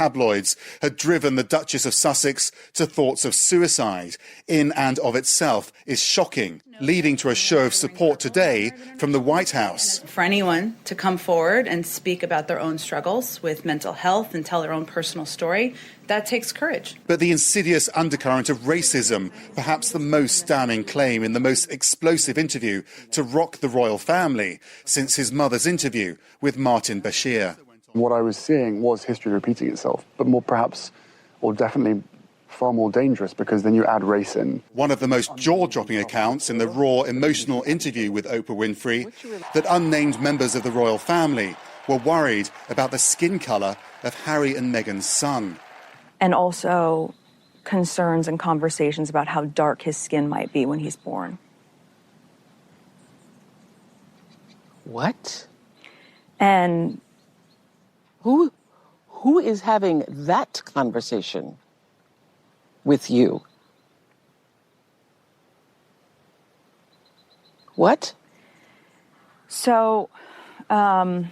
tabloids had driven the Duchess of Sussex to thoughts of suicide, in and of itself is shocking, leading to a show of support today from the White House. For anyone to come forward and speak about their own struggles with mental health and tell their own personal story, that takes courage. But the insidious undercurrent of racism, perhaps the most damning claim in the most explosive interview to rock the royal family since his mother's interview with Martin Bashir. What I was seeing was history repeating itself, but more perhaps, or definitely far more dangerous, because then you add race in. One of the most jaw-dropping accounts in the raw, emotional interview with Oprah Winfrey, that unnamed members of the royal family were worried about the skin colour of Harry and Meghan's son. And also concerns and conversations about how dark his skin might be when he's born. What? And who is having that conversation with you? What? So, there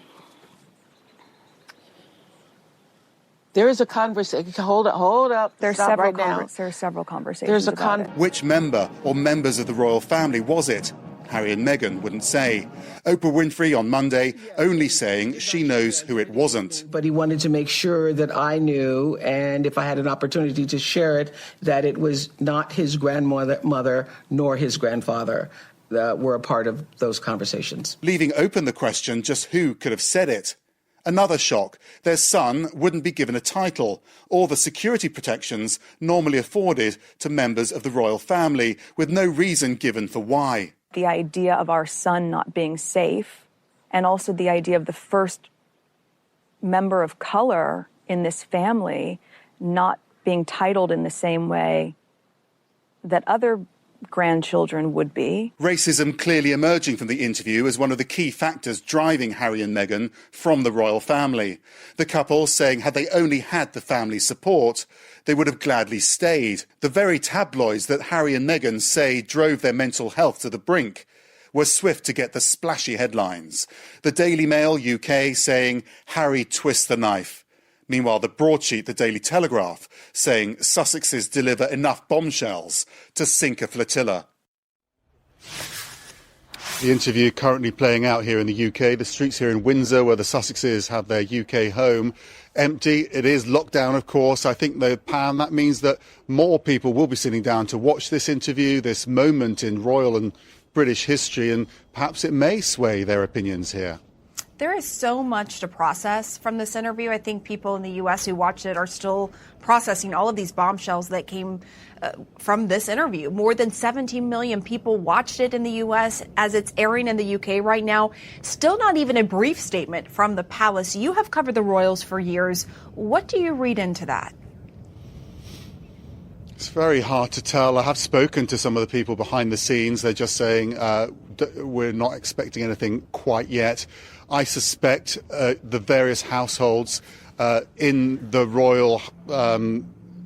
is a conversation. Hold up. There are several conversations. There's a about it. Which member or members of the royal family was it? Harry and Meghan wouldn't say. Oprah Winfrey on Monday only saying she knows who it wasn't. But he wanted to make sure that I knew, and if I had an opportunity to share it, that it was not his grandmother nor his grandfather that were a part of those conversations. Leaving open the question just who could have said it. Another shock, their son wouldn't be given a title or the security protections normally afforded to members of the royal family, with no reason given for why. The idea of our son not being safe, and also the idea of the first member of color in this family not being titled in the same way that other grandchildren would be. Racism clearly emerging from the interview as one of the key factors driving Harry and Meghan from the royal family. The couple saying had they only had the family's support, they would have gladly stayed. The very tabloids that Harry and Meghan say drove their mental health to the brink were swift to get the splashy headlines. The Daily Mail UK saying Harry twists the knife. Meanwhile, the broadsheet, the Daily Telegraph, saying Sussexes deliver enough bombshells to sink a flotilla. The interview currently playing out here in the UK. The streets here in Windsor, where the Sussexes have their UK home, empty. It is lockdown, of course. I think, though, Pam, that means that more people will be sitting down to watch this interview, this moment in royal and British history, and perhaps it may sway their opinions here. There is so much to process from this interview. I think people in the U.S. who watched it are still processing all of these bombshells that came from this interview. More than 17 million people watched it in the U.S. as it's airing in the U.K. right now. Still not even a brief statement from the palace. You have covered the royals for years. What do you read into that? It's very hard to tell. I have spoken to some of the people behind the scenes. They're just saying we're not expecting anything quite yet. I suspect the various households in the royal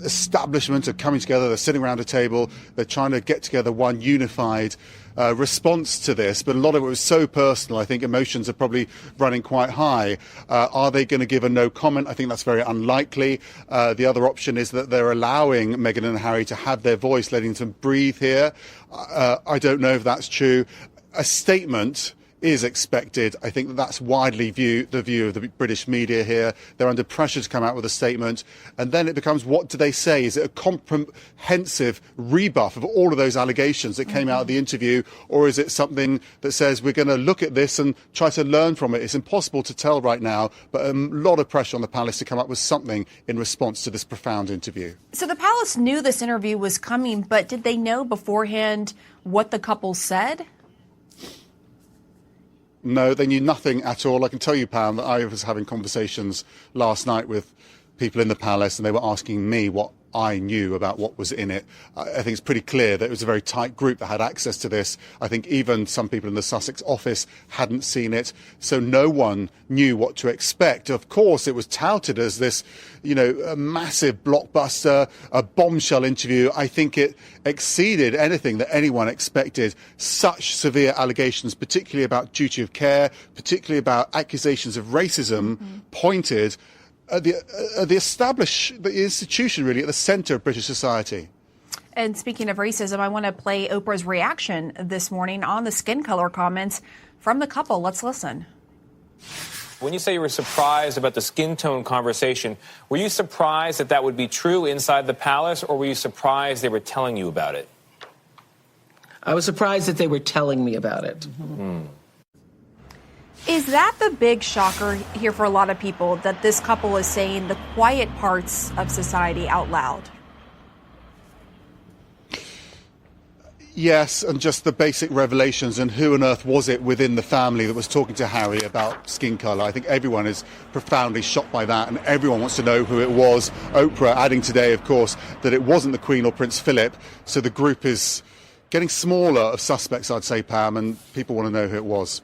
establishment are coming together. They're sitting around a table. They're trying to get together one unified response to this. But a lot of it was so personal. I think emotions are probably running quite high. Are they going to give a no comment? I think that's very unlikely. The other option is that they're allowing Meghan and Harry to have their voice, letting them breathe here. I don't know if that's true. A statement is expected. I think that's widely the view of the British media here. They're under pressure to come out with a statement. And then it becomes, what do they say? Is it a comprehensive rebuff of all of those allegations that came out of the interview? Or is it something that says we're going to look at this and try to learn from it? It's impossible to tell right now, but a lot of pressure on the palace to come up with something in response to this profound interview. So the palace knew this interview was coming, but did they know beforehand what the couple said? No, they knew nothing at all. I can tell you, Pam, that I was having conversations last night with people in the palace, and they were asking me what I knew about what was in it. I think it's pretty clear that it was a very tight group that had access to this. I think even some people in the Sussex office hadn't seen it, so no one knew what to expect. Of course, it was touted as this, a massive blockbuster, a bombshell interview. I think it exceeded anything that anyone expected. Such severe allegations, particularly about duty of care, particularly about accusations of racism, pointed the institution really at the centre of British society. And speaking of racism, I want to play Oprah's reaction this morning on the skin color comments from the couple. Let's listen. When you say you were surprised about the skin tone conversation, were you surprised that that would be true inside the palace, or were you surprised they were telling you about it? I was surprised that they were telling me about it. Mm-hmm. Is that the big shocker here for a lot of people, that this couple is saying the quiet parts of society out loud? Yes, and just the basic revelations, and who on earth was it within the family that was talking to Harry about skin colour? I think everyone is profoundly shocked by that, and everyone wants to know who it was. Oprah adding today, of course, that it wasn't the Queen or Prince Philip, so the group is getting smaller of suspects, I'd say, Pam, and people want to know who it was.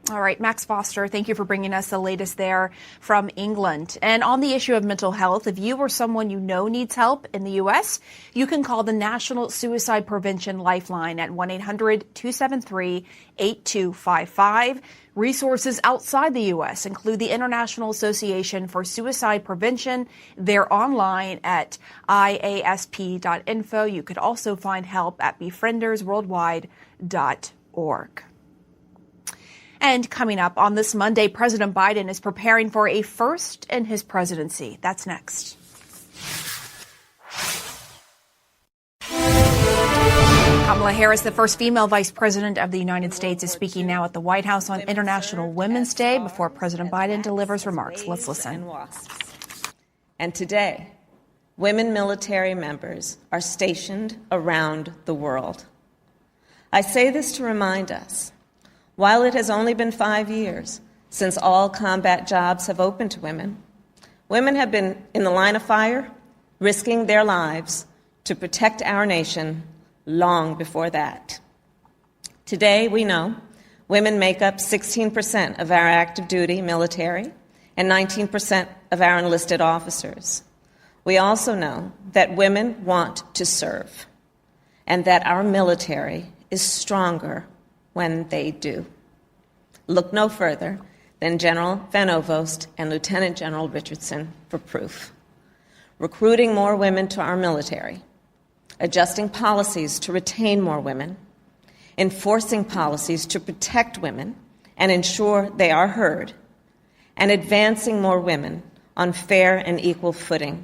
All right, Max Foster, thank you for bringing us the latest there from England. And on the issue of mental health, if you or someone you know needs help in the U.S., you can call the National Suicide Prevention Lifeline at 1-800-273-8255. Resources outside the U.S. include the International Association for Suicide Prevention. They're online at iasp.info. You could also find help at befriendersworldwide.org. And coming up on this Monday, President Biden is preparing for a first in his presidency. That's next. Kamala Harris, the first female vice president of the United States, is speaking now at the White House on International Women's Day before President Biden delivers remarks. Let's listen. And today, women military members are stationed around the world. I say this to remind us, while it has only been 5 years since all combat jobs have opened to women, women have been in the line of fire, risking their lives to protect our nation long before that. Today, we know women make up 16% of our active duty military and 19% of our enlisted officers. We also know that women want to serve and that our military is stronger when they do. Look no further than General Van Ovost and Lieutenant General Richardson for proof. Recruiting more women to our military, adjusting policies to retain more women, enforcing policies to protect women and ensure they are heard, and advancing more women on fair and equal footing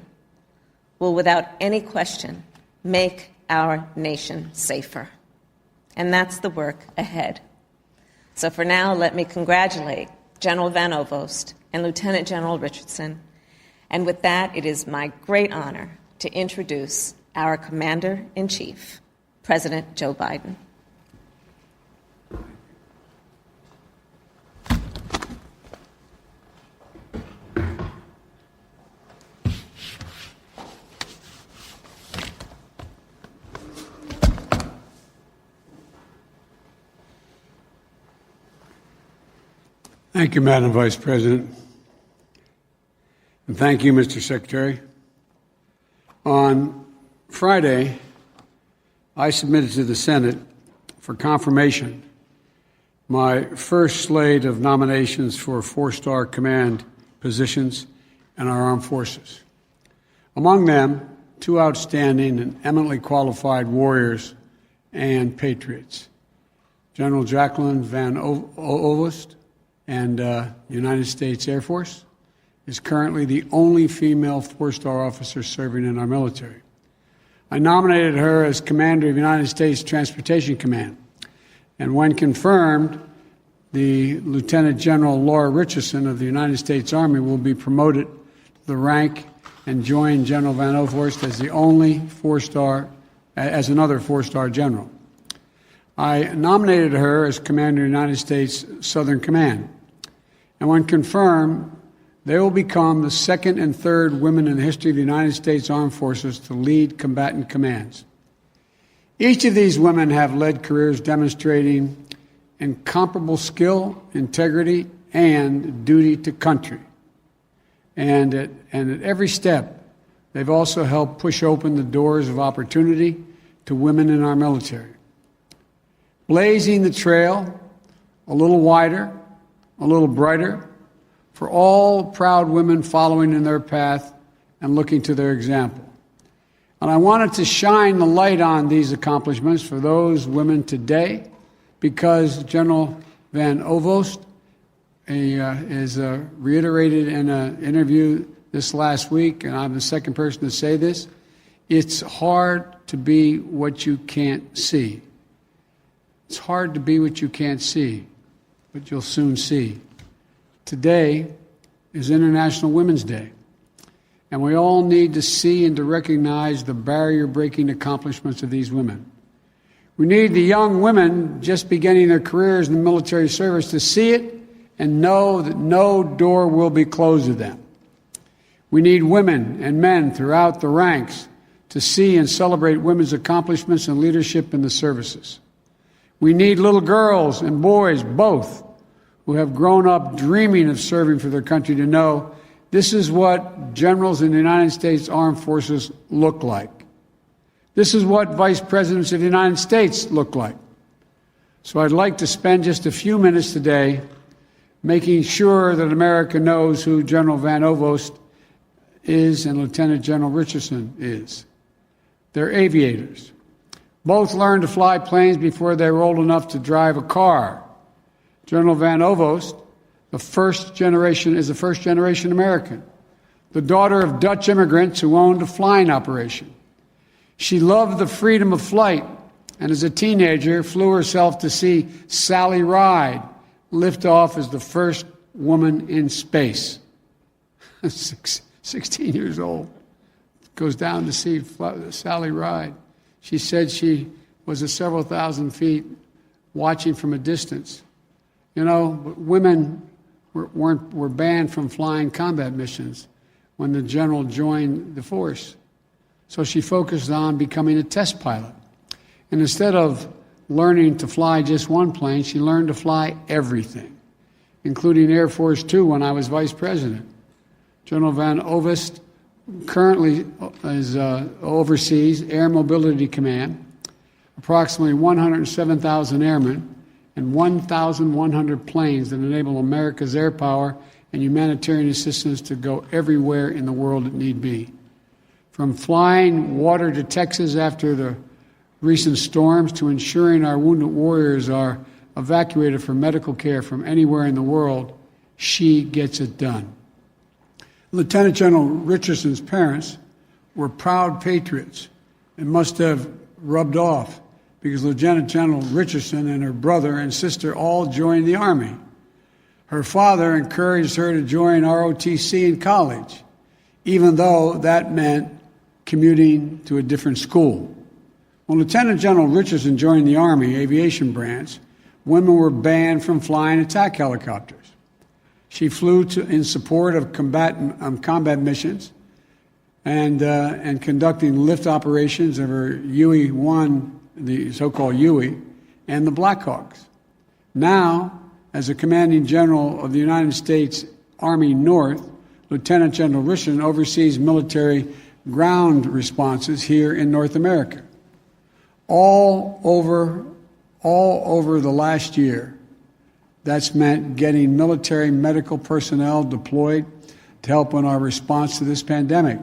will without any question make our nation safer. And that's the work ahead. So for now, let me congratulate General Van Ovost and Lieutenant General Richardson. And with that, it is my great honor to introduce our Commander-in-Chief, President Joe Biden. Thank you, Madam Vice President. And thank you, Mr. Secretary. On Friday, I submitted to the Senate for confirmation my first slate of nominations for four-star command positions in our armed forces. Among them, two outstanding and eminently qualified warriors and patriots, General Jacqueline Van Ovost, and United States Air Force, is currently the only female four-star officer serving in our military. I nominated her as Commander of United States Transportation Command, and when confirmed, the Lieutenant General Laura Richardson of the United States Army will be promoted to the rank and join General Van Ovost as the only another four-star general. I nominated her as Commander of the United States Southern Command, and when confirmed, they will become the second and third women in the history of the United States Armed Forces to lead combatant commands. Each of these women have led careers demonstrating incomparable skill, integrity, and duty to country. And at every step, they've also helped push open the doors of opportunity to women in our military, blazing the trail a little wider, a little brighter, for all proud women following in their path and looking to their example. And I wanted to shine the light on these accomplishments for those women today because General Van Ovost is reiterated in an interview this last week, and I'm the second person to say this, it's hard to be what you can't see. It's hard to be what you can't see, but you'll soon see. Today is International Women's Day, and we all need to see and to recognize the barrier-breaking accomplishments of these women. We need the young women just beginning their careers in the military service to see it and know that no door will be closed to them. We need women and men throughout the ranks to see and celebrate women's accomplishments and leadership in the services. We need little girls and boys, both, who have grown up dreaming of serving for their country to know this is what generals in the United States Armed Forces look like. This is what vice presidents of the United States look like. So I'd like to spend just a few minutes today making sure that America knows who General Van Ovost is and Lieutenant General Richardson is. They're aviators. Both learned to fly planes before they were old enough to drive a car. General Van Ovost, is a first-generation American, the daughter of Dutch immigrants who owned a flying operation. She loved the freedom of flight, and as a teenager, flew herself to see Sally Ride lift off as the first woman in space. 16 years old, goes down to see Sally Ride. She said she was at several thousand feet watching from a distance. You know, women were banned from flying combat missions when the general joined the force. So she focused on becoming a test pilot. And instead of learning to fly just one plane, she learned to fly everything, including Air Force Two when I was vice president. General Van Ovost currently oversees Air Mobility Command, approximately 107,000 airmen, and 1,100 planes that enable America's air power and humanitarian assistance to go everywhere in the world that need be. From flying water to Texas after the recent storms to ensuring our wounded warriors are evacuated for medical care from anywhere in the world, she gets it done. Lieutenant General Richardson's parents were proud patriots and must have rubbed off because Lieutenant General Richardson and her brother and sister all joined the Army. Her father encouraged her to join ROTC in college, even though that meant commuting to a different school. When Lieutenant General Richardson joined the Army Aviation Branch, women were banned from flying attack helicopters. She flew in support of combat missions and conducting lift operations of her UE-1, the so-called UE, and the Blackhawks. Now, as a commanding general of the United States Army North, Lieutenant General Richardson oversees military ground responses here in North America. All over the last year, that's meant getting military medical personnel deployed to help in our response to this pandemic.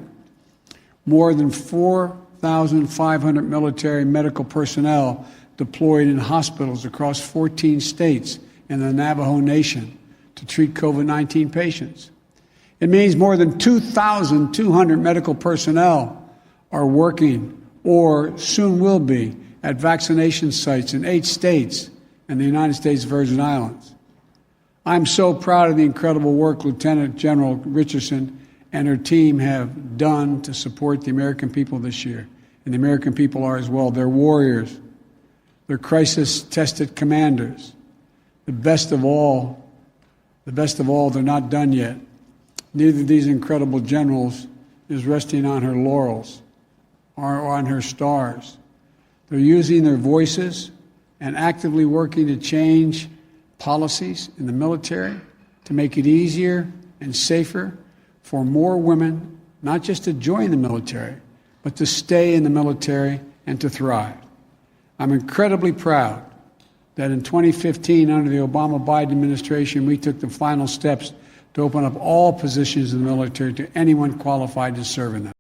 More than 4,500 military medical personnel deployed in hospitals across 14 states in the Navajo Nation to treat COVID-19 patients. It means more than 2,200 medical personnel are working or soon will be at vaccination sites in 8 states and the United States Virgin Islands. I'm so proud of the incredible work Lieutenant General Richardson and her team have done to support the American people this year. And the American people are as well. They're warriors. They're crisis-tested commanders. The best of all, they're not done yet. Neither of these incredible generals is resting on her laurels or on her stars. They're using their voices and actively working to change policies in the military to make it easier and safer for more women, not just to join the military, but to stay in the military and to thrive. I'm incredibly proud that in 2015, under the Obama-Biden administration, we took the final steps to open up all positions in the military to anyone qualified to serve in them.